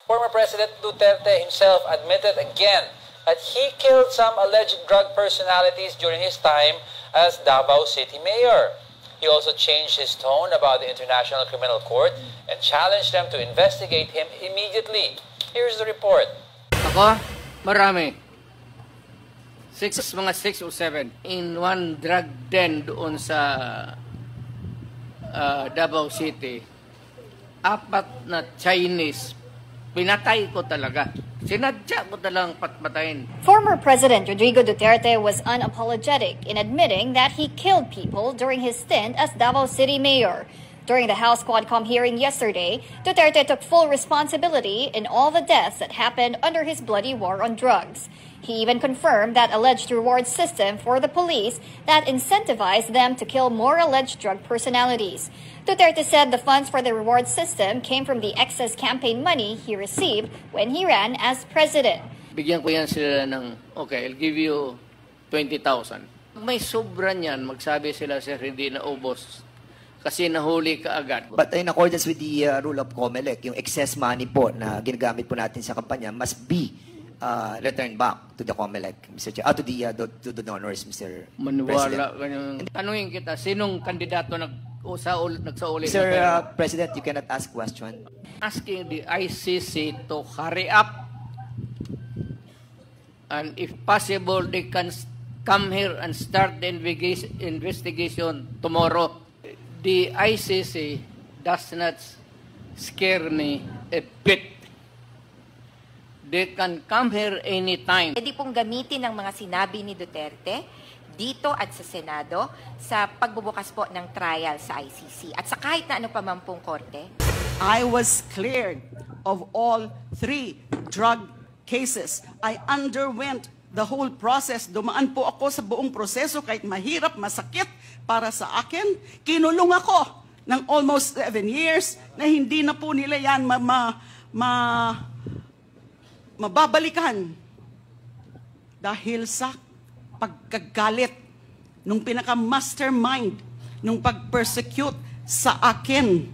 Former President Duterte himself admitted again that he killed some alleged drug personalities during his time as Davao City Mayor. He also changed his tone about the International Criminal Court and challenged them to investigate him immediately. Here's the report. Ako, marami. Mga 6 or 7 in one drug den doon sa Davao City. 4 na Chinese. Pinatay ko talaga. Sinadya ko talang patpatayin. Former President Rodrigo Duterte was unapologetic in admitting that he killed people during his stint as Davao City Mayor. During the House Quadcom hearing yesterday, Duterte took full responsibility in all the deaths that happened under his bloody war on drugs. He even confirmed that alleged reward system for the police that incentivized them to kill more alleged drug personalities. Duterte said the funds for the reward system came from the excess campaign money he received when he ran as president. Bigyan ko yan sila ng, okay, I'll give you 20,000. May sobra niyan, magsabi sila, sir, hindi na ubos. Kasi nahuli ka agad. But in accordance with the rule of COMELEC, yung excess money po na ginagamit po natin sa kampanya must be returned back to the COMELEC, Mr. Chair, to the donors, Mr. Maniwala President. Tanungin kita, sinong kandidato nagsauli? Sir President, you cannot ask question. Asking the ICC to hurry up, and if possible, they can come here and start the investigation tomorrow. The ICC does not scare me a bit. They can come here anytime. Pwede pong gamitin ng mga sinabi ni Duterte dito at sa Senado sa pagbubukas po ng trial sa ICC at sa kahit na ano pa man pong korte. I was cleared of all 3 drug cases. I underwent the whole process. Dumaan po ako sa buong proseso kahit mahirap, masakit para sa akin. Kinulong ako ng almost 7 years na hindi na po nila yan mababalikan dahil sa pagkagalit nung pinaka-mastermind nung pag-persecute sa akin.